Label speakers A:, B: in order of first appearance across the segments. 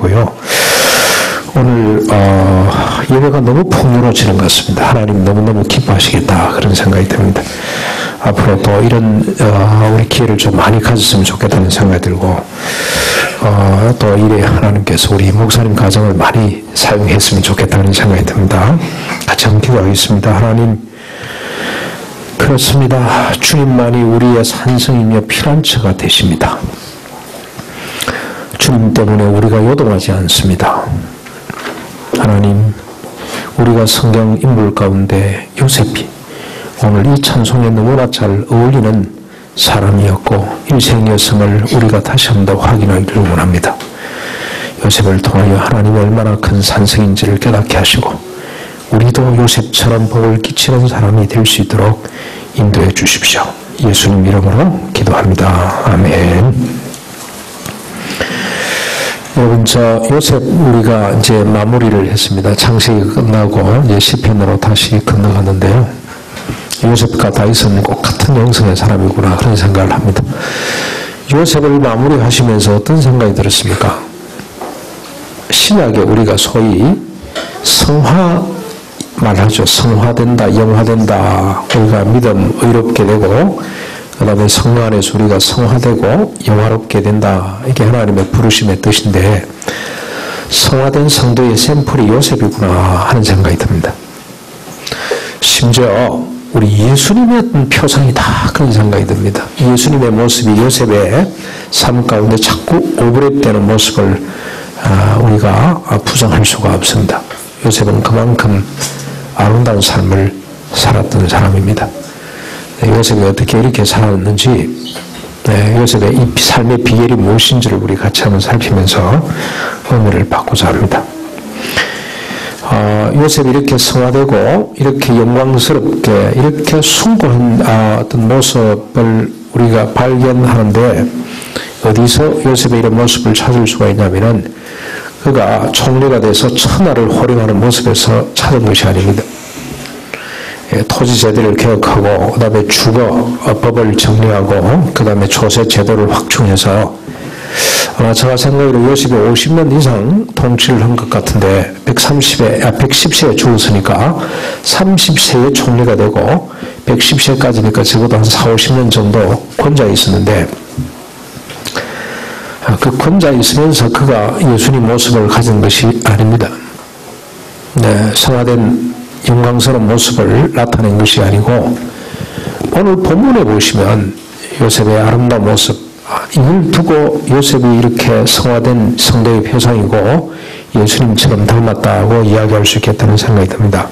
A: 있고요. 오늘 예배가 너무 풍요로워지는 것 같습니다. 하나님 너무너무 기뻐하시겠다 그런 생각이 듭니다. 앞으로 또 이런 우리 기회를 좀 많이 가졌으면 좋겠다는 생각이 들고 또 이래 하나님께서 우리 목사님 가정을 많이 사용했으면 좋겠다는 생각이 듭니다. 같이 한번 기도하겠습니다. 하나님, 그렇습니다. 주님만이 우리의 산성이며 피난처가 되십니다. 주님 때문에 우리가 요동하지 않습니다. 하나님, 우리가 성경 인물 가운데 요셉이 오늘 이 찬송에 너무나 잘 어울리는 사람이었고 일생 여성을 우리가 다시 한 번 더 확인하기를 원합니다. 요셉을 통하여 하나님이 얼마나 큰 산성인지를 깨닫게 하시고 우리도 요셉처럼 복을 끼치는 사람이 될 수 있도록 인도해 주십시오. 예수님 이름으로 기도합니다. 아멘. 여러분, 요셉 우리가 이제 마무리를 했습니다. 창세기 끝나고 이제 시편으로 다시 건너갔는데요. 요셉과 다윗은 꼭 같은 영성의 사람이구나 그런 생각을 합니다. 요셉을 마무리하시면서 어떤 생각이 들었습니까? 신약에 우리가 소위 성화 말하죠. 성화된다, 영화된다. 우리가 믿음 의롭게 되고 그 다음에 성령 안에서 우리가 성화되고 영화롭게 된다. 이게 하나님의 부르심의 뜻인데 성화된 성도의 샘플이 요셉이구나 하는 생각이 듭니다. 심지어 우리 예수님의 어떤 표상이다 그런 생각이 듭니다. 예수님의 모습이 요셉의 삶 가운데 자꾸 오버랩되는 모습을 우리가 부정할 수가 없습니다. 요셉은 그만큼 아름다운 삶을 살았던 사람입니다. 요셉이 어떻게 이렇게 살았는지, 요셉의 이 삶의 비결이 무엇인지를 우리 같이 한번 살피면서 은혜를 받고자 합니다. 요셉이 이렇게 성화되고 이렇게 영광스럽게 이렇게 숭고한 어떤 모습을 우리가 발견하는데 어디서 요셉의 이런 모습을 찾을 수가 있냐면은 그가 총리가 돼서 천하를 호령하는 모습에서 찾은 것이 아닙니다. 토지 제도를 개혁하고 그 다음에 법을 정리하고 그 다음에 조세 제도를 확충해서 아마 제가 생각으로 요셉이 50년 이상 통치를 한 것 같은데 110세에 죽었으니까 30세에 총리가 되고 110세까지니까 적어도 한 4, 50년 정도 권좌에 있었는데 그 권좌에 있으면서 그가 예수님 모습을 가진 것이 아닙니다. 성화된 영광스러운 모습을 나타낸 것이 아니고 오늘 본문에 보시면 요셉의 아름다운 모습, 이걸 두고 요셉이 이렇게 성화된 성도의 표상이고 예수님처럼 닮았다고 이야기할 수 있겠다는 생각이 듭니다.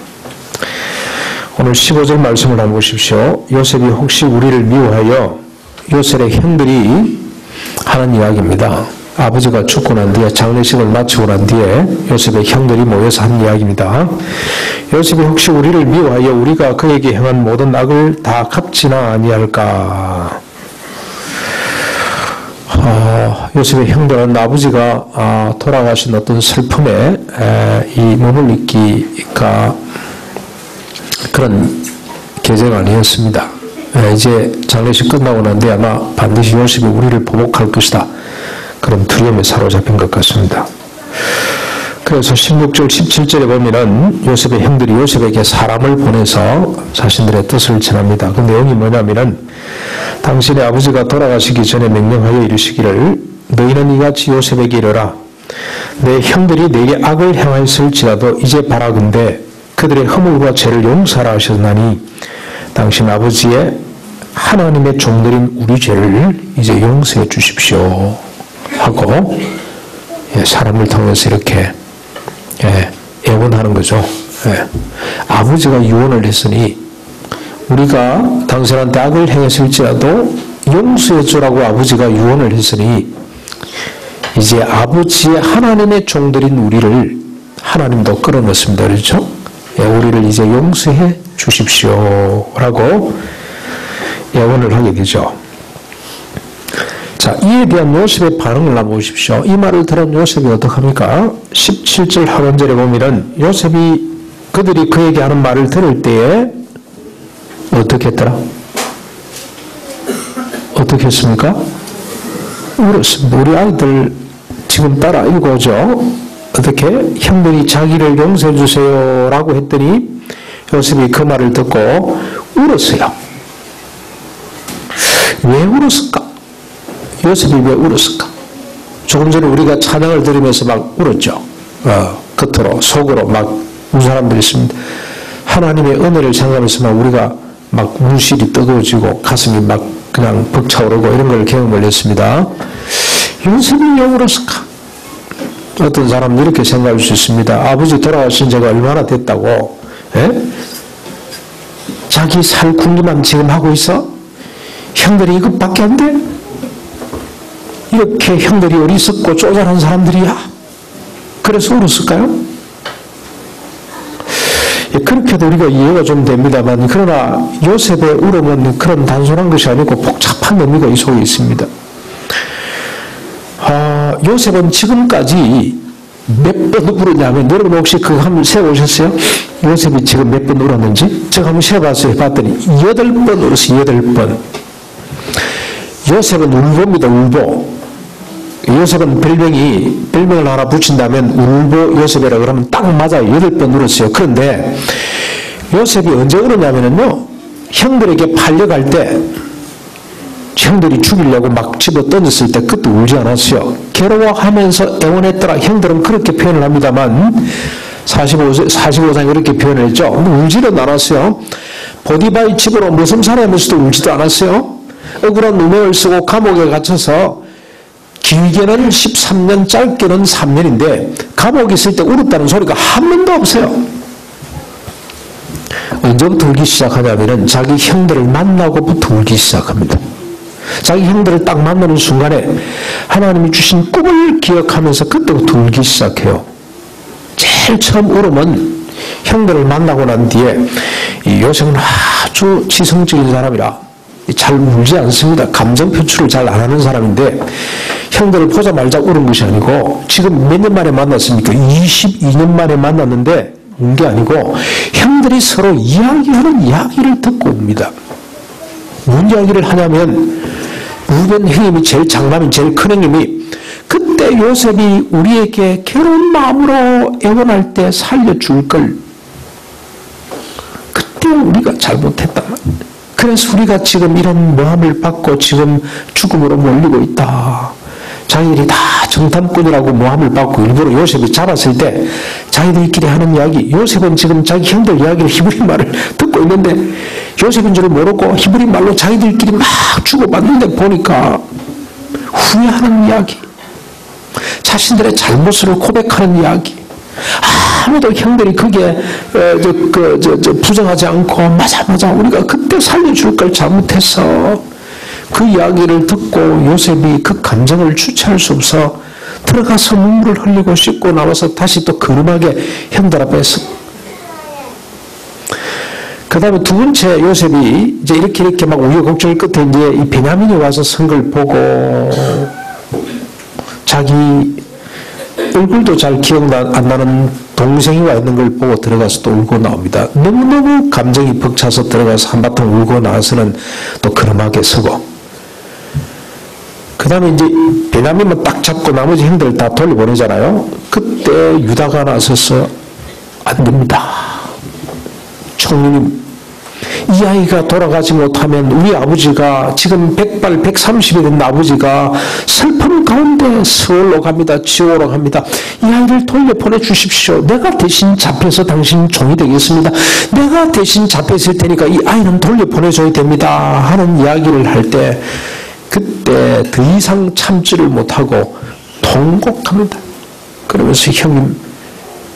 A: 오늘 15절 말씀을 한번 보십시오. 요셉이 혹시 우리를 미워하여 요셉의 형들이 하는 이야기입니다. 아버지가 죽고 난 뒤에 장례식을 마치고 난 뒤에 요셉의 형들이 모여서 한 이야기입니다. 요셉이 혹시 우리를 미워하여 우리가 그에게 행한 모든 악을 다 갚지나 아니할까? 요셉의 형들은 아버지가 돌아가신 어떤 슬픔에 이 머물기가 그런 계제가 아니었습니다. 이제 장례식 끝나고 난 뒤에 아마 반드시 요셉이 우리를 보복할 것이다. 그런 두려움에 사로잡힌 것 같습니다. 그래서 16절, 17절에 보면은 요셉의 형들이 요셉에게 사람을 보내서 자신들의 뜻을 전합니다. 그 내용이 뭐냐면은 당신의 아버지가 돌아가시기 전에 명령하여 이르시기를 너희는 이같이 요셉에게 이르라. 내 형들이 내게 악을 행하였을지라도 이제 바라건대 그들의 허물과 죄를 용서하라 하셨나니 당신 아버지의 하나님의 종들인 우리 죄를 이제 용서해 주십시오 하고 사람을 통해서 이렇게 애원하는 거죠. 아버지가 유언을 했으니 우리가 당신한테 악을 행했을지라도 용서해 주라고 아버지가 유언을 했으니 이제 아버지의 하나님의 종들인 우리를 하나님도 끌어넣습니다. 그렇죠? 우리를 이제 용서해 주십시오 라고 예언을 하게 되죠. 자, 이에 대한 요셉의 반응을 한번 보십시오. 이 말을 들은 요셉이 어떡합니까? 17절 하반절에 보면은 요셉이 그들이 그에게 하는 말을 들을 때에 어떻게 했더라? 어떻게 했습니까? 울었습니다. 우리 아이들 지금 따라 읽어줘. 어떻게? 형들이 자기를 용서해 주세요 라고 했더니 요셉이 그 말을 듣고 울었어요. 왜 울었을까? 요셉이 왜 울었을까? 조금 전에 우리가 찬양을 들으면서 막 울었죠. 겉으로 속으로 막 운 사람들이 있습니다. 하나님의 은혜를 생각하면서 막 우리가 막 눈실이 뜨거워지고 가슴이 막 그냥 벅차오르고 이런 걸 경험을 했습니다. 요셉이 왜 울었을까? 어떤 사람은 이렇게 생각할 수 있습니다. 아버지 돌아가신 지가 얼마나 됐다고? 에? 자기 살 궁리만 지금 하고 있어? 형들이 이것밖에 안 돼? 이렇게 형들이 어리석고 쪼잔한 사람들이야? 그래서 울었을까요? 그렇게도 우리가 이해가 좀 됩니다만, 그러나 요셉의 울음은 그런 단순한 것이 아니고 복잡한 의미가 이 속에 있습니다. 요셉은 지금까지 몇 번 울었냐면, 여러분 혹시 그거 한번 세워보셨어요? 요셉이 지금 몇 번 울었는지? 제가 한번 세어봤어요. 봤더니 8번 울었어요. 8번. 요셉은 울보입니다. 울보. 요셉은 별명을 하나 붙인다면 울보 요셉이라 그러면 딱 맞아요. 8번 울었어요. 그런데 요셉이 언제 울었냐면요, 형들에게 팔려갈 때 형들이 죽이려고 막 집어 던졌을 때 그때 울지 않았어요. 괴로워하면서 애원했더라. 형들은 그렇게 표현을 합니다만 45장 이렇게 표현을 했죠. 울지는 않았어요. 보디바의 집으로 머슴살이하면서도 울지도 않았어요. 억울한 누명을 쓰고 감옥에 갇혀서 길게는 13년, 짧게는 3년인데 감옥에 있을 때 울었다는 소리가 한 번도 없어요. 언제부터 울기 시작하냐면은 자기 형들을 만나고부터 울기 시작합니다. 자기 형들을 딱 만나는 순간에 하나님이 주신 꿈을 기억하면서 그때부터 울기 시작해요. 제일 처음 울음은 형들을 만나고 난 뒤에, 이 요셉은 아주 지성적인 사람이라 잘 울지 않습니다. 감정 표출을 잘 안 하는 사람인데 형들을 보자마자 울은 것이 아니고, 지금 몇 년 만에 만났습니까? 22년 만에 만났는데 운 게 아니고 형들이 서로 이야기하는 이야기를 듣고 옵니다. 무슨 이야기를 하냐면, 루벤 형님이 제일 장남인 제일 큰 형님이 그때 요셉이 우리에게 괴로운 마음으로 애원할 때 살려줄 걸, 그때 우리가 잘못했단 말이에요. 그래서 우리가 지금 이런 모함을 받고 지금 죽음으로 몰리고 있다. 자기들이 다 정탐꾼이라고 모함을 받고 일부러 요셉이 잡았을 때 자기들끼리 하는 이야기, 요셉은 지금 자기 형들 이야기를 히브리 말을 듣고 있는데 요셉인 줄 모르고 히브리 말로 자기들끼리 막 주고받는데 보니까 후회하는 이야기, 자신들의 잘못을 고백하는 이야기, 아무도 형들이 그게 부정하지 않고 맞아 우리가 그때 살려줄 걸 잘못했어. 그 이야기를 듣고 요셉이 그 감정을 주체할 수 없어 들어가서 눈물을 흘리고 씻고 나와서 다시 또 근엄하게 형들 앞에서, 그 다음에 두 번째 요셉이 이제 이렇게 막 우여곡절 끝에 이제 이 베냐민이 와서 선 걸 보고 자기 얼굴도 잘 기억 안 나는 동생이 와 있는 걸 보고 들어가서 또 울고 나옵니다. 너무너무 감정이 벅차서 들어가서 한바탕 울고 나서는 또 근엄하게 서고, 그 다음에 이제 베냐민만 딱 잡고 나머지 형들 다 돌려보내잖아요. 그때 유다가 나서서 안 됩니다. 총리님, 이 아이가 돌아가지 못하면 우리 아버지가 지금 100발 130이 된 아버지가 슬픔 가운데 서울로 갑니다. 지옥으로 갑니다. 이 아이를 돌려보내 주십시오. 내가 대신 잡혀서 당신 종이 되겠습니다. 내가 대신 잡혀 있을 테니까 이 아이는 돌려보내줘야 됩니다 하는 이야기를 할 때 그때 더 이상 참지를 못하고 통곡합니다. 그러면서 형님,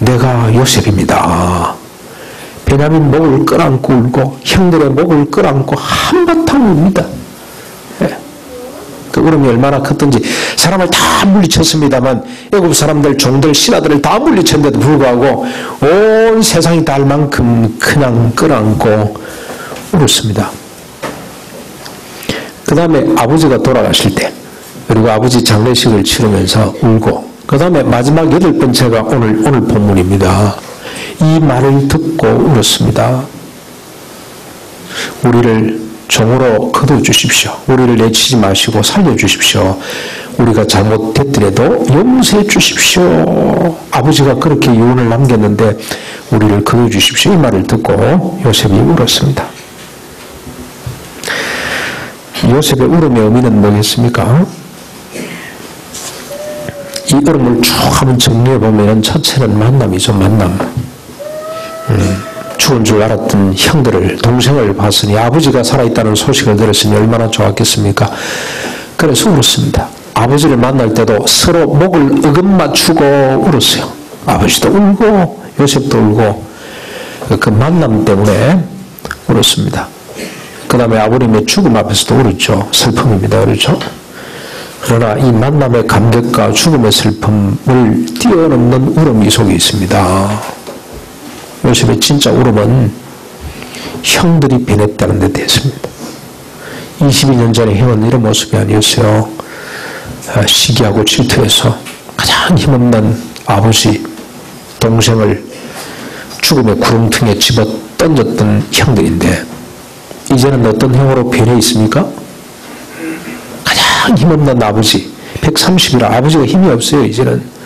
A: 내가 요셉입니다. 베냐민 목을 끌어안고 울고 형들의 목을 끌어안고 한바탕 웁니다. 예. 그 울음이 얼마나 컸던지, 사람을 다 물리쳤습니다만 애굽 사람들, 종들, 신하들을 다 물리쳤는데도 불구하고 온 세상이 다 알 만큼 그냥 끌어안고 울었습니다. 그 다음에 아버지가 돌아가실 때, 그리고 아버지 장례식을 치르면서 울고, 그 다음에 마지막 8번째가 오늘 본문입니다. 이 말을 듣고 울었습니다. 우리를 종으로 거둬주십시오. 우리를 내치지 마시고 살려주십시오. 우리가 잘못했더라도 용서해 주십시오. 아버지가 그렇게 유언을 남겼는데 우리를 그려 주십시오. 이 말을 듣고 요셉이 울었습니다. 요셉의 울음의 의미는 뭐겠습니까? 이 울음을 쭉 한번 정리해 보면 첫째는 만남이죠. 만남. 죽은 줄 알았던 형들을, 동생을 봤으니 아버지가 살아있다는 소식을 들었으니 얼마나 좋았겠습니까? 그래서 울었습니다. 아버지를 만날 때도 서로 목을 어긋맞추고 울었어요. 아버지도 울고 요셉도 울고 그 만남 때문에 울었습니다. 그 다음에 아버님의 죽음 앞에서도 울었죠. 슬픔입니다. 그렇죠? 그러나 이 만남의 감격과 죽음의 슬픔을 뛰어넘는 울음이 속에 있습니다. 요셉의 진짜 울음은 형들이 변했다는 데 대해서입니다. 22년 전에 형은 이런 모습이 아니었어요. 시기하고 질투해서 가장 힘없는 아버지, 동생을 죽음의 구름통에 집어 던졌던 형들인데 이제는 어떤 형으로 변해 있습니까? 가장 힘없는 아버지, 130이라 아버지가 힘이 없어요. 이제는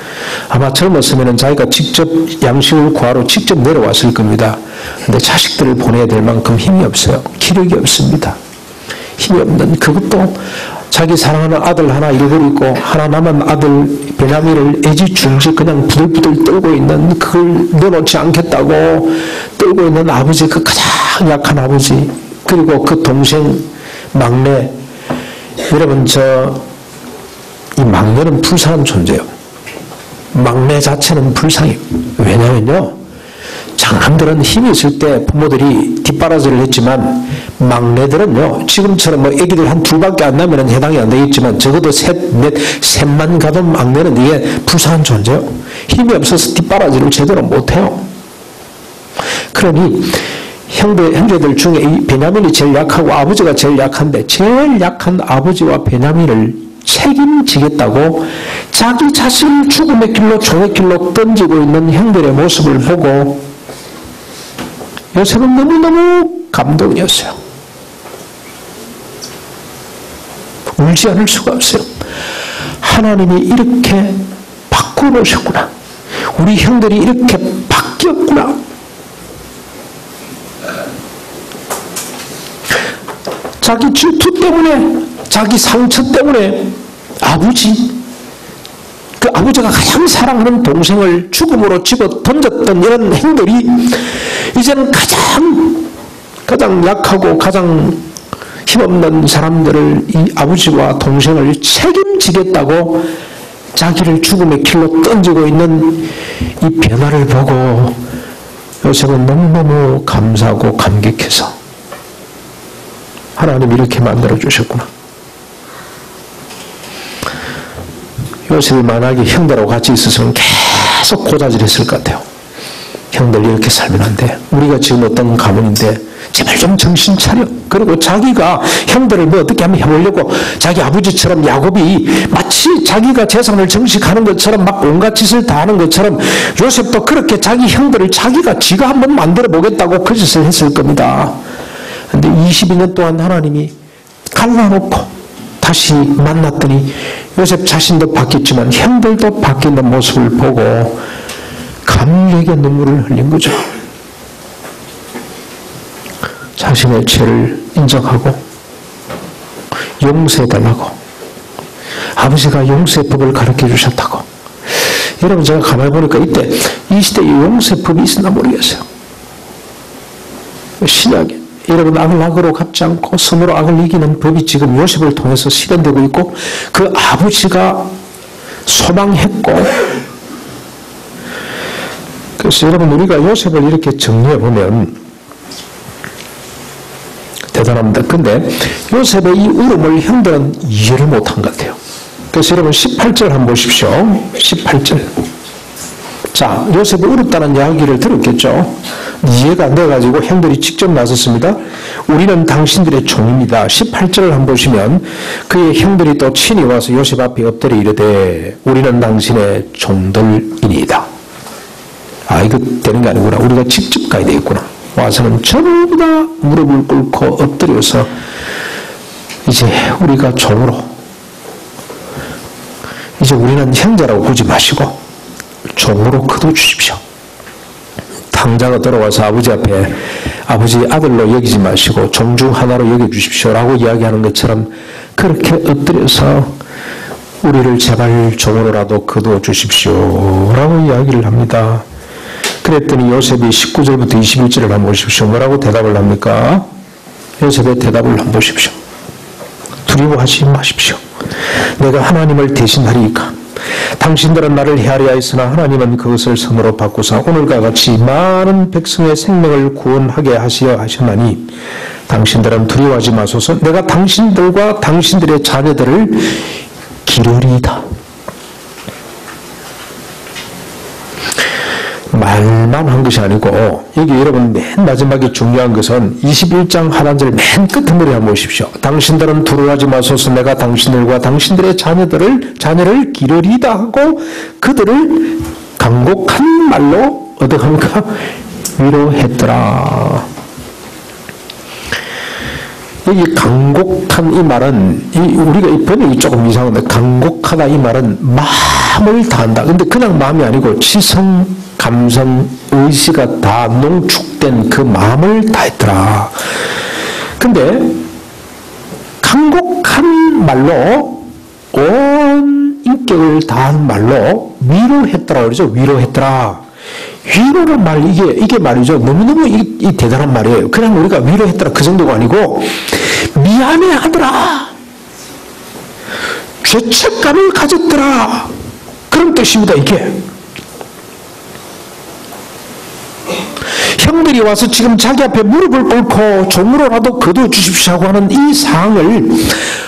A: 아마 젊었으면 자기가 직접 양식을 구하러 직접 내려왔을 겁니다. 근데 자식들을 보내야 될 만큼 힘이 없어요. 기력이 없습니다. 힘이 없는, 그것도 자기 사랑하는 아들 하나 잃어버리고 하나 남은 아들 베냐민을 애지중지 그냥 부들부들 떨고 있는, 그걸 내놓지 않겠다고 떨고 있는 아버지, 그 가장 약한 아버지, 그리고 그 동생 막내. 여러분, 이 막내는 불쌍한 존재예요. 막내 자체는 불쌍해요. 왜냐면요, 장남들은 힘이 있을 때 부모들이 뒷바라지를 했지만 막내들은요, 지금처럼 뭐 애기들 한 둘밖에 안 나면 해당이 안 되겠지만 적어도 셋만 가던 막내는 이게 불쌍한 존재예요. 힘이 없어서 뒷바라지를 제대로 못해요. 그러니 형제들 중에 이 베냐민이 제일 약하고 아버지가 제일 약한데 제일 약한 아버지와 베냐민을 책임지겠다고 자기 자신을 죽음의 길로, 종의 길로 던지고 있는 형들의 모습을 보고 요셉은 너무너무 감동이었어요. 울지 않을 수가 없어요. 하나님이 이렇게 바꿔놓으셨구나. 우리 형들이 이렇게 바뀌었구나. 자기 질투 때문에, 자기 상처 때문에 그 아버지가 가장 사랑하는 동생을 죽음으로 집어 던졌던 이런 행들이 이제는 가장 약하고 가장 힘없는 사람들을, 이 아버지와 동생을 책임지겠다고 자기를 죽음의 길로 던지고 있는 이 변화를 보고 요셉은 너무너무 감사하고 감격해서 하나님 이렇게 만들어주셨구나. 요셉이 만약에 형들하고 같이 있었으면 계속 고자질했을 것 같아요. 형들 이렇게 살면 안 돼. 우리가 지금 어떤 가문인데 제발 좀 정신 차려. 그리고 자기가 형들을 뭐 어떻게 하면 해보려고 자기 아버지처럼 야곱이 마치 자기가 재산을 정식하는 것처럼 막 온갖 짓을 다 하는 것처럼 요셉도 그렇게 자기 형들을 지가 한번 만들어 보겠다고 그 짓을 했을 겁니다. 근데 22년 동안 하나님이 갈라놓고 다시 만났더니 요셉 자신도 바뀌었지만 형들도 바뀌는 모습을 보고 감격의 눈물을 흘린 거죠. 자신의 죄를 인정하고 용서해달라고, 아버지가 용서의 법을 가르쳐 주셨다고. 여러분, 제가 가만히 보니까 이때 이 시대에 용서의 법이 있었나 모르겠어요. 신약에 여러분, 악을 악으로 갚지 않고 선으로 악을 이기는 법이 지금 요셉을 통해서 실현되고 있고, 그 아버지가 소망했고, 그래서 여러분, 우리가 요셉을 이렇게 정리해 보면 대단합니다. 근데 요셉의 이 울음을 형들은 이해를 못한 것 같아요. 그래서 여러분 18절 한번 보십시오. 18절. 자, 요셉이 울었다는 이야기를 들었겠죠. 이해가 안 돼가지고 형들이 직접 나섰습니다. 우리는 당신들의 종입니다. 18절을 한번 보시면 그의 형들이 또 친히 와서 요셉 앞에 엎드려 이르되 우리는 당신의 종들이니이다. 아, 이거 되는 게 아니구나. 우리가 직접 가야 되겠구나. 와서는 전부 다 무릎을 꿇고 엎드려서 이제 우리가 종으로 이제 우리는 형제라고 부르지 마시고 종으로 거둬주십시오. 탕자가 들어와서 아버지 앞에 아버지 아들로 여기지 마시고 종 중 하나로 여겨주십시오라고 이야기하는 것처럼 그렇게 엎드려서 우리를 제발 종으로라도 거두어 주십시오라고 이야기를 합니다. 그랬더니 요셉이 19절부터 21절을 한번 보십시오. 뭐라고 대답을 합니까? 요셉의 대답을 한번 보십시오. 두려워하지 마십시오. 내가 하나님을 대신하리이까. 당신들은 나를 헤아려 하였으나 하나님은 그것을 선으로 바꾸사 오늘과 같이 많은 백성의 생명을 구원하게 하시어 하셨나니 당신들은 두려워하지 마소서. 내가 당신들과 당신들의 자녀들을 기르리이다. 말만 한 것이 아니고 여기 여러분 맨 마지막에 중요한 것은 21장 하단절 맨 끝머리 한번 보십시오. 당신들은 두려워하지 마소서. 내가 당신들과 당신들의 자녀를 기르리이다 하고 그들을 간곡한 말로 어떠한가 위로했더라. 여기 간곡한 이 말은 우리가 이 번역이 조금 이상한데 간곡하다 이 말은 마음을 다한다. 근데 그냥 마음이 아니고 지성, 감성, 의지가 다 농축된 그 마음을 다했더라. 근데 간곡한 말로 온 인격을 다한 말로 위로했더라 그러죠. 위로했더라. 위로는 말 이게 말이죠. 너무너무 이 대단한 말이에요. 그냥 우리가 위로했더라 그 정도가 아니고 미안해하더라. 죄책감을 가졌더라. 그런 뜻입니다. 이게. 형들이 와서 지금 자기 앞에 무릎을 꿇고 종으로라도 거두어 주십시오 하고 하는 이 상황을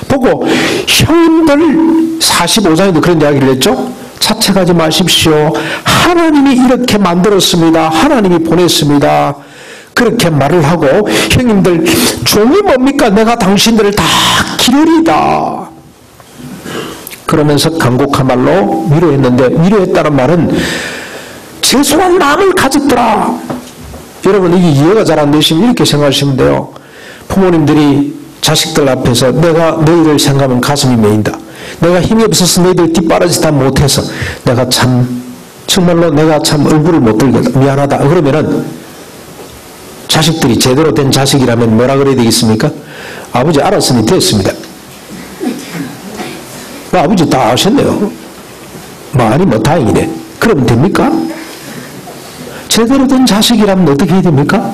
A: 보고 형님들 45장에도 그런 이야기를 했죠. 자책하지 마십시오. 하나님이 이렇게 만들었습니다. 하나님이 보냈습니다. 그렇게 말을 하고 형님들 종이 뭡니까? 내가 당신들을 다 기르리다. 그러면서 간곡한 말로 위로했는데 위로했다는 말은 죄송한 마음을 가졌더라. 여러분 이게 이해가 잘 안 되시면 이렇게 생각하시면 돼요. 부모님들이 자식들 앞에서 내가 너희를 생각하면 가슴이 메인다. 내가 힘이 없어서 너희들 뒷바라지 다 못해서 내가 참 정말로 내가 참 얼굴을 못 들겠다. 미안하다. 그러면은 자식들이 제대로 된 자식이라면 뭐라 그래야 되겠습니까? 아버지 알았으니 됐습니다. 아버지 다 아셨네요. 아니 다행이네. 그러면 됩니까? 제대로 된 자식이라면 어떻게 해야 됩니까?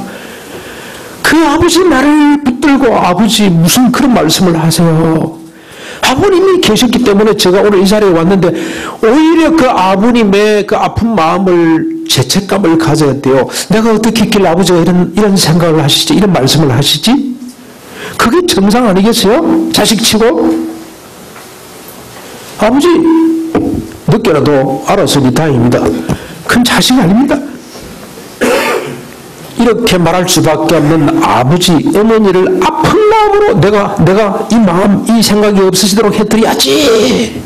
A: 그 아버지 나를 붙들고 아버지 무슨 그런 말씀을 하세요. 아버님이 계셨기 때문에 제가 오늘 이 자리에 왔는데 오히려 그 아버님의 그 아픈 마음을 죄책감을 가져야 돼요. 내가 어떻게 했길래 아버지가 이런 생각을 하시지? 이런 말씀을 하시지? 그게 정상 아니겠어요? 자식치고? 아버지 늦게라도 알았으니 다행입니다. 그건 자식이 아닙니다. 이렇게 말할 수밖에 없는 아버지, 어머니를 아픈 마음으로 내가 이 마음, 이 생각이 없으시도록 해드려야지.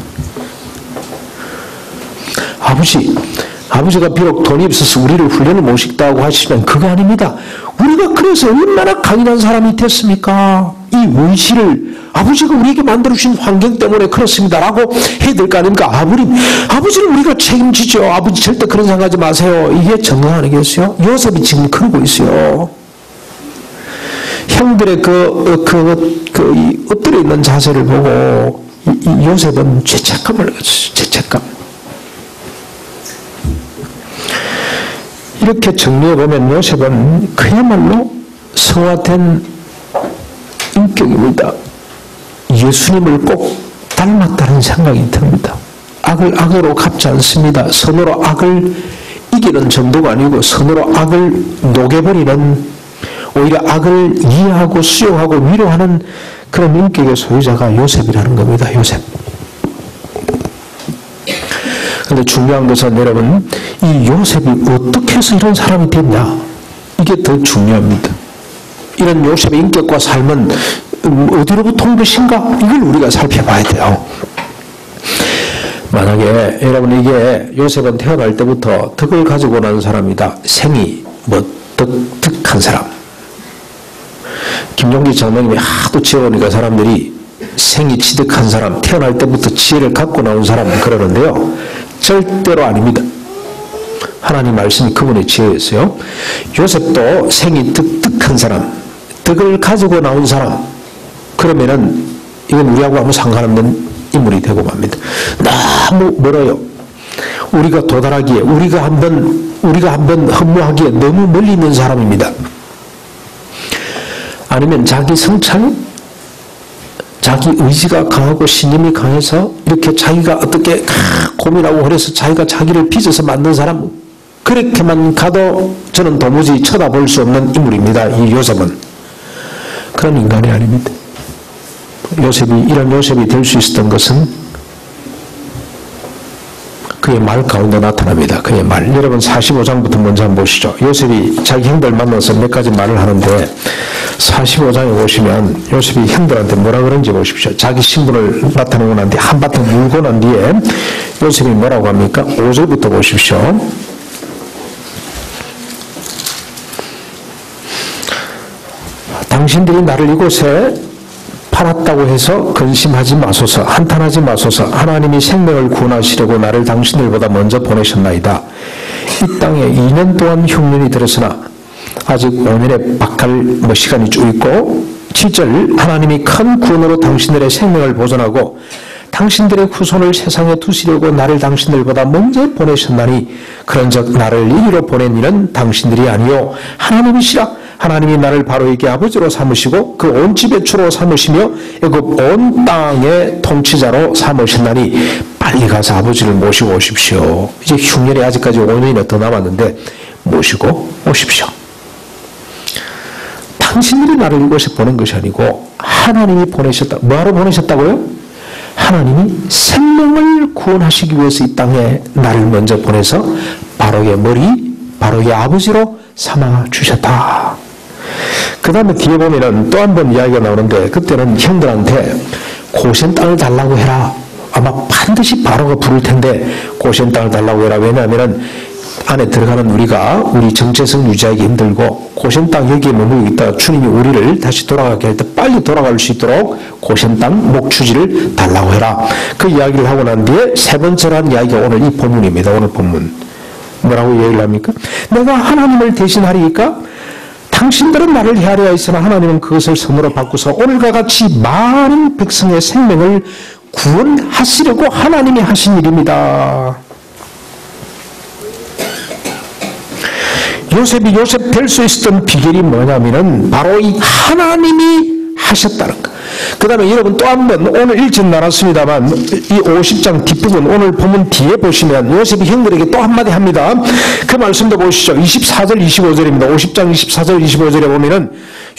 A: 아버지가 비록 돈이 없어서 우리를 훈련을 못 시켰다고 하시면 그거 아닙니다. 우리가 그래서 얼마나 강인한 사람이 됐습니까? 이 원시를 아버지가 우리에게 만들어주신 환경 때문에 그렇습니다라고 해야 될 거 아닙니까? 아버지는 우리가 책임지죠. 아버지 절대 그런 생각하지 마세요. 이게 정상 아니겠어요? 요셉이 지금 그러고 있어요. 형들의 엎드려 있는 자세를 보고 이 요셉은 죄책감을 가졌어요. 죄책감. 이렇게 정리해보면 요셉은 그야말로 성화된 인격입니다. 예수님을 꼭 닮았다는 생각이 듭니다. 악을 악으로 갚지 않습니다. 선으로 악을 이기는 정도가 아니고 선으로 악을 녹여버리는, 오히려 악을 이해하고 수용하고 위로하는 그런 인격의 소유자가 요셉이라는 겁니다. 요셉. 그런데 중요한 것은 여러분, 이 요셉이 어떻게 해서 이런 사람이 됐냐, 이게 더 중요합니다. 이런 요셉의 인격과 삶은 어디로부터 온 것인가, 이걸 우리가 살펴봐야 돼요. 만약에 여러분, 이게 요셉은 태어날 때부터 덕을 가지고 난 사람이다, 생이 덕한 사람. 김용기 장로님이 하도 지어보니까 사람들이 생이 지득한 사람, 태어날 때부터 지혜를 갖고 나온 사람 그러는데요. 절대로 아닙니다. 하나님 말씀이 그분의 지혜였어요. 요셉도 생이 득득한 사람, 덕을 가지고 나온 사람, 그러면은 이건 우리하고 아무 상관없는 인물이 되고 맙니다. 너무 멀어요. 우리가 도달하기에, 우리가 한번 흠모하기에 너무 멀리 있는 사람입니다. 아니면 자기 성찰, 자기 의지가 강하고 신념이 강해서 이렇게 자기가 어떻게 고민하고 그래서 자기가 자기를 빚어서 만든 사람, 그렇게만 가도 저는 도무지 쳐다볼 수 없는 인물입니다. 이 요셉은. 그런 인간이 아닙니다. 이런 요셉이 될 수 있었던 것은 그의 말 가운데 나타납니다. 그의 말. 여러분 45장부터 먼저 한번 보시죠. 요셉이 자기 형들 만나서 몇 가지 말을 하는데 45장에 보시면 요셉이 형들한테 뭐라 그런지 보십시오. 자기 신분을 나타내고 난 뒤에 한바탕 물고 난 뒤에 요셉이 뭐라고 합니까? 5절부터 보십시오. 당신들이 나를 이곳에 팔았다고 해서 근심하지 마소서, 한탄하지 마소서. 하나님이 생명을 구원하시려고 나를 당신들보다 먼저 보내셨나이다. 이 땅에 2년 동안 흉년이 들었으나 아직 5년의 박할 시간이 쭉 있고 7절 하나님이 큰 구원으로 당신들의 생명을 보존하고 당신들의 후손을 세상에 두시려고 나를 당신들보다 먼저 보내셨나니 그런즉 나를 이리로 보낸 이는 당신들이 아니요 하나님이시라. 하나님이 나를 바로에게 아버지로 삼으시고 그 온 집의 주로 삼으시며 애굽 온 땅의 통치자로 삼으셨나니 빨리 가서 아버지를 모시고 오십시오. 이제 흉년이 아직까지 5년이나 더 남았는데 모시고 오십시오. 당신들이 나를 이곳에 보낸 것이 아니고 하나님이 보내셨다. 뭐하러 보내셨다고요? 하나님이 생명을 구원하시기 위해서 이 땅에 나를 먼저 보내서 바로의 머리, 바로의 아버지로 삼아 주셨다. 그 다음에 뒤에 보면은 또 한 번 이야기가 나오는데 그때는 형들한테 고센 땅을 달라고 해라. 아마 반드시 바로가 부를 텐데 고센 땅을 달라고 해라. 왜냐하면은 안에 들어가는 우리 정체성 유지하기 힘들고 고센 땅 여기에 머물고 있다가 주님이 우리를 다시 돌아가게 할 때 빨리 돌아갈 수 있도록 고센 땅 목추지를 달라고 해라. 그 이야기를 하고 난 뒤에 세 번째로 한 이야기가 오늘 이 본문입니다. 오늘 본문. 뭐라고 이야기를 합니까? 내가 하나님을 대신하리니까 당신들은 나를 헤아려 했으나 하나님은 그것을 선으로 바꾸서 오늘과 같이 많은 백성의 생명을 구원하시려고 하나님이 하신 일입니다. 요셉이 요셉 될 수 있었던 비결이 뭐냐면은 바로 이 하나님이 하셨다는 것. 그 다음에 여러분 또 한 번 오늘 읽진 않았습니다만 이 50장 뒷부분 오늘 본문 뒤에 보시면 요셉이 형들에게 또 한마디 합니다. 그 말씀도 보시죠. 24절 25절입니다. 50장 24절 25절에 보면은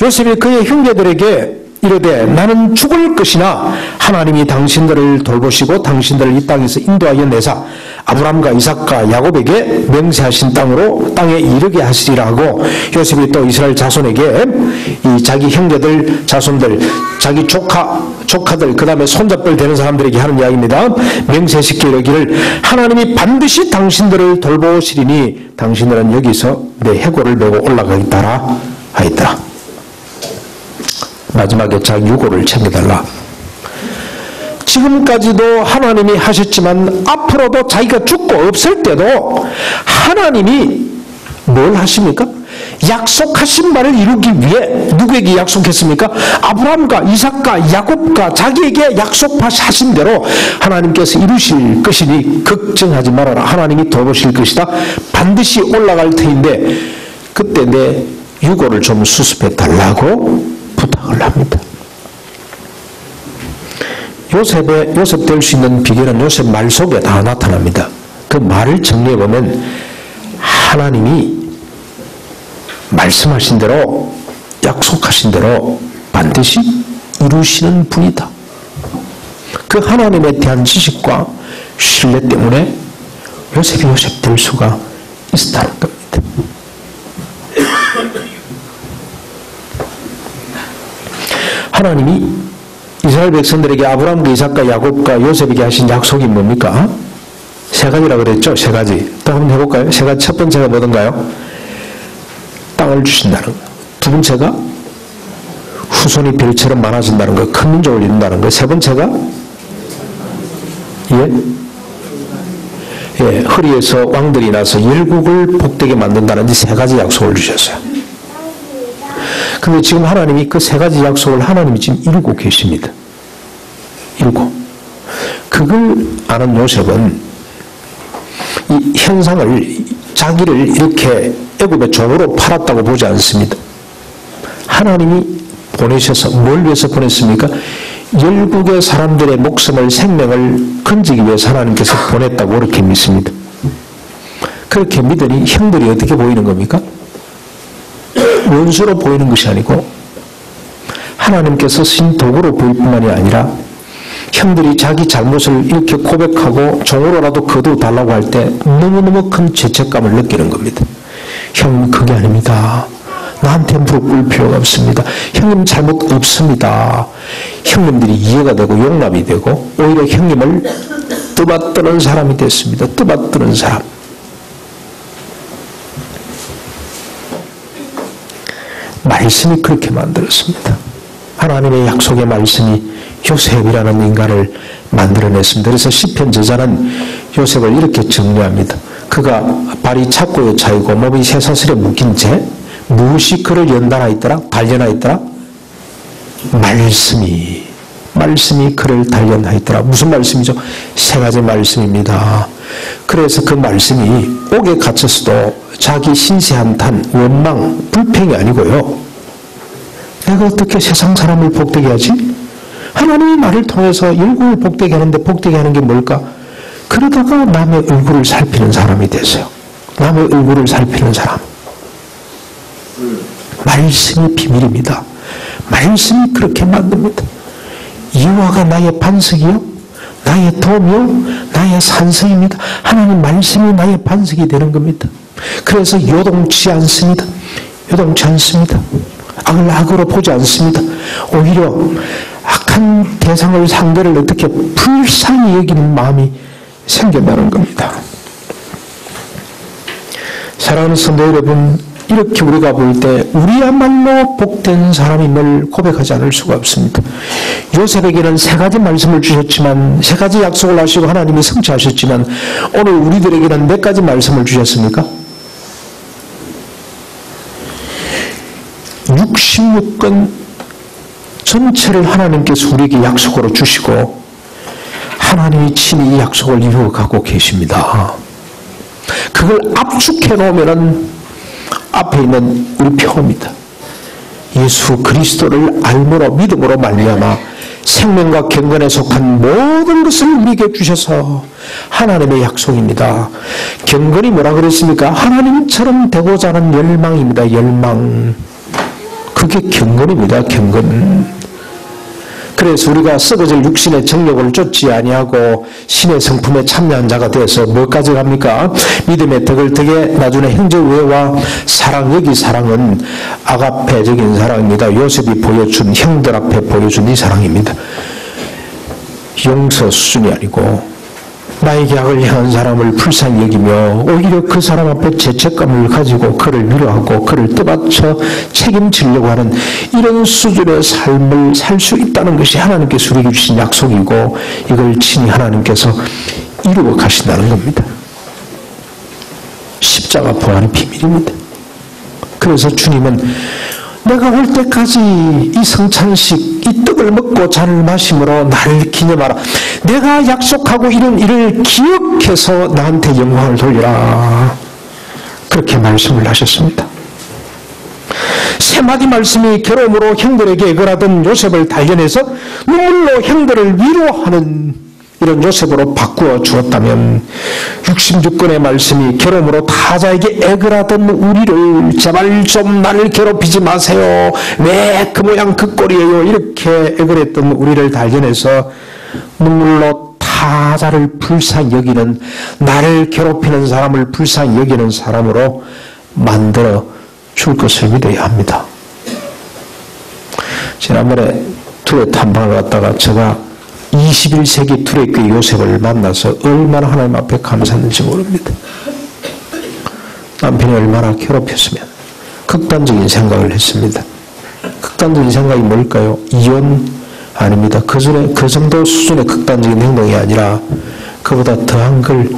A: 요셉이 그의 형제들에게 이르되 나는 죽을 것이나 하나님이 당신들을 돌보시고 당신들을 이 땅에서 인도하여 내사 아브람과 이삭과 야곱에게 맹세하신 땅에 이르게 하시리라 하고 요셉이 또 이스라엘 자손에게 이 자기 형제들 자손들 자기 조카들 그 다음에 손잡들 되는 사람들에게 하는 이야기입니다. 맹세시켜 이르기를 하나님이 반드시 당신들을 돌보시리니 당신들은 여기서 내 해골을 메고 올라가겠다라 하였더라. 마지막에 자기 유고를 챙겨달라. 지금까지도 하나님이 하셨지만 앞으로도 자기가 죽고 없을 때도 하나님이 뭘 하십니까? 약속하신 바를 이루기 위해 누구에게 약속했습니까? 아브라함과 이삭과 야곱과 자기에게 약속하신 대로 하나님께서 이루실 것이니 걱정하지 말아라. 하나님이 도우실 것이다. 반드시 올라갈 터인데 그때 내 유고를 좀 수습해 달라고 부탁을 합니다. 요셉 될 수 있는 비결은 요셉 말 속에 다 나타납니다. 그 말을 정리해보면 하나님이 말씀하신 대로 약속하신 대로 반드시 이루시는 분이다. 그 하나님에 대한 지식과 신뢰 때문에 요셉이 요셉 될 수가 있었다는 겁니다. 하나님이 이스라엘 백성들에게 아브라함과 이삭과 야곱과 요셉에게 하신 약속이 뭡니까? 세 가지라고 그랬죠? 세 가지. 또 한번 해볼까요? 세 가지. 첫 번째가 뭐던가요? 땅을 주신다는 거. 두 번째가 후손이 별처럼 많아진다는 거, 큰 민족을 이룬다는 거. 세 번째가 허리에서 왕들이 나서 열국을 복되게 만든다는 이 세 가지 약속을 주셨어요. 근데 지금 하나님이 그 세 가지 약속을 하나님이 지금 이루고 계십니다. 이루고. 그걸 아는 요셉은 이 현상을, 자기를 이렇게 애굽의 종으로 팔았다고 보지 않습니다. 하나님이 보내셔서 뭘 위해서 보냈습니까? 열국의 사람들의 목숨을, 생명을 건지기 위해서 하나님께서 보냈다고 그렇게 믿습니다. 그렇게 믿으니 형들이 어떻게 보이는 겁니까? 원수로 보이는 것이 아니고 하나님께서 쓰신 도구로 보일 뿐만이 아니라 형들이 자기 잘못을 이렇게 고백하고 종으로라도 거둬달라고 할 때 너무너무 큰 죄책감을 느끼는 겁니다. 형님, 그게 아닙니다. 나한테 무릎 꿇을 필요가 없습니다. 형님 잘못 없습니다. 형님들이 이해가 되고 용납이 되고 오히려 형님을 떠받드는 사람이 됐습니다. 떠받드는 사람. 말씀이 그렇게 만들었습니다. 하나님의 약속의 말씀이 요셉이라는 인간을 만들어냈습니다. 그래서 시편 저자는 요셉을 이렇게 정리합니다. 그가 발이 착고에 차이고 몸이 쇠사슬에 묶인 채 무엇이 그를 연단하였더라? 단련하였더라? 말씀이 그를 단련하였더라. 무슨 말씀이죠? 세 가지 말씀입니다. 그래서 그 말씀이 옥에 갇혔어도 자기 신세한탄, 원망, 불평이 아니고요. 내가 어떻게 세상 사람을 복되게 하지? 하나님이 나를 통해서 열국을 복되게 하는데 복되게 하는 게 뭘까? 그러다가 남의 얼굴을 살피는 사람이 됐어요. 남의 얼굴을 살피는 사람. 말씀이 비밀입니다. 말씀이 그렇게 만듭니다. 여호와가 나의 반석이요, 나의 도움이요, 나의 산성입니다. 하나님 말씀이 나의 반석이 되는 겁니다. 그래서 요동치 않습니다. 요동치 않습니다. 악을 악으로 보지 않습니다. 오히려 악한 대상을, 상대를 어떻게 불쌍히 여기는 마음이 생긴다는 겁니다. 사랑하는 성도 여러분, 이렇게 우리가 볼 때 우리야말로 복된 사람임을 고백하지 않을 수가 없습니다. 요셉에게는 세 가지 말씀을 주셨지만, 세 가지 약속을 하시고 하나님이 성취하셨지만, 오늘 우리들에게는 몇 가지 말씀을 주셨습니까? 66권 전체를 하나님께서 우리에게 약속으로 주시고 하나님이 친히 이 약속을 이루어가고 계십니다. 그걸 압축해 놓으면 앞에 있는 우리 표입니다. 예수 그리스도를 알므로 믿음으로 말미암아 생명과 경건에 속한 모든 것을 우리에게 주셔서 하나님의 약속입니다. 경건이 뭐라 그랬습니까? 하나님처럼 되고자 하는 열망입니다. 열망. 그게 경건입니다. 경건. 그래서 우리가 썩어질 육신의 정욕을 쫓지 아니하고 신의 성품에 참여한 자가 되어서 뭐까지 갑니까? 믿음의 덕을 덕에 나중에 형제우애와 사랑. 여기 사랑은 아가페적인 사랑입니다. 요셉이 보여준, 형들 앞에 보여준 이 사랑입니다. 용서 수준이 아니고 나에게 악을 향한 사람을 불쌍히 여기며 오히려 그 사람 앞에 죄책감을 가지고 그를 위로하고 그를 떠받쳐 책임지려고 하는 이런 수준의 삶을 살 수 있다는 것이 하나님께서 우리에게 주신 약속이고 이걸 친히 하나님께서 이루어 가신다는 겁니다. 십자가 부활의 비밀입니다. 그래서 주님은 내가 올 때까지 이 성찬식, 이 떡을 먹고 잔을 마심으로 나를 기념하라. 내가 약속하고 이런 일을 기억해서 나한테 영광을 돌리라. 그렇게 말씀을 하셨습니다. 세 마디 말씀이 괴로움으로 형들에게 애걸하던 요셉을 단련해서 눈물로 형들을 위로하는 이런 요셉으로 바꾸어 주었다면 66권의 말씀이 괴로움으로 타자에게 애걸하던 우리를 제발 좀 나를 괴롭히지 마세요. 왜 그 모양 그 꼴이에요. 이렇게 애걸했던 우리를 단련해서 눈물로 타자를 불쌍히 여기는, 나를 괴롭히는 사람을 불쌍히 여기는 사람으로 만들어 줄 것을 믿어야 합니다. 지난번에 투레 탐방을 갔다가 제가 21세기 투레교회 요셉을 만나서 얼마나 하나님 앞에 감사했는지 모릅니다. 남편이 얼마나 괴롭혔으면 극단적인 생각을 했습니다. 극단적인 생각이 뭘까요? 이혼? 아닙니다. 그 정도 수준의 극단적인 행동이 아니라 그보다 더한 걸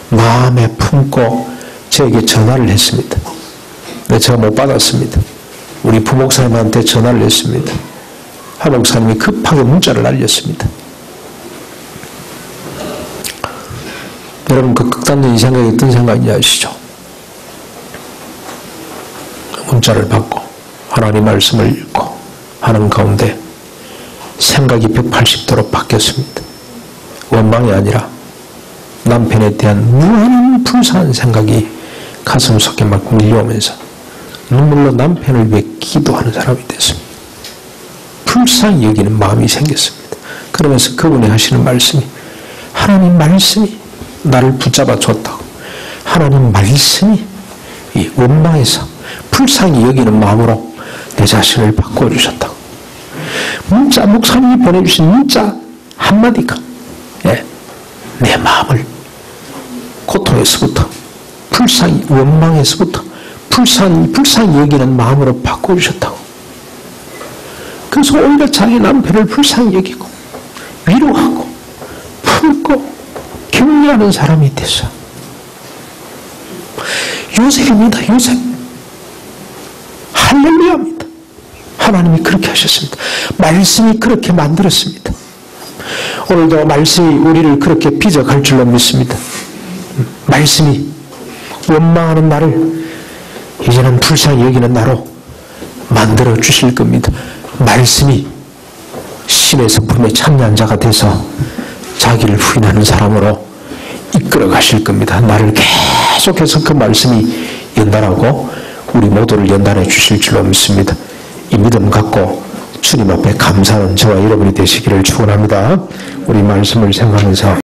A: 마음에 품고 저에게 전화를 했습니다. 근데 제가 못 받았습니다. 우리 부목사님한테 전화를 했습니다. 하 목사님이 급하게 문자를 날렸습니다. 여러분, 그 극단적인 생각이 어떤 생각인지 아시죠? 문자를 받고 하나님 말씀을 읽고 하는 가운데 생각이 180도로 바뀌었습니다. 원망이 아니라 남편에 대한 무한 불쌍한 생각이 가슴속에 막 밀려오면서 눈물로 남편을 위해 기도하는 사람이 됐습니다. 불쌍히 여기는 마음이 생겼습니다. 그러면서 그분이 하시는 말씀이, 하나님 말씀이 나를 붙잡아 줬다고, 하나님 말씀이 이 원망에서 불쌍히 여기는 마음으로 내 자신을 바꿔주셨다고. 문자, 목사님이 보내주신 문자 한마디가 내 마음을 고통에서부터, 불쌍히, 원망에서부터 불쌍히 여기는 마음으로 바꿔주셨다고. 그래서 오히려 자기 남편을 불쌍히 여기고 위로하고 품고 격려하는 사람이 됐어. 요셉입니다. 요셉. 할렐루야입니다. 하나님이 그렇게 하셨습니다. 말씀이 그렇게 만들었습니다. 오늘도 말씀이 우리를 그렇게 빚어갈 줄로 믿습니다. 말씀이 원망하는 나를 이제는 불쌍히 여기는 나로 만들어 주실 겁니다. 말씀이 신의 성품에 참여한 자가 돼서 자기를 부인하는 사람으로 이끌어 가실 겁니다. 나를 계속해서 그 말씀이 연단하고 우리 모두를 연단해 주실 줄로 믿습니다. 이 믿음 갖고 주님 앞에 감사하는 저와 여러분이 되시기를 축원합니다. 우리 말씀을 생각하면서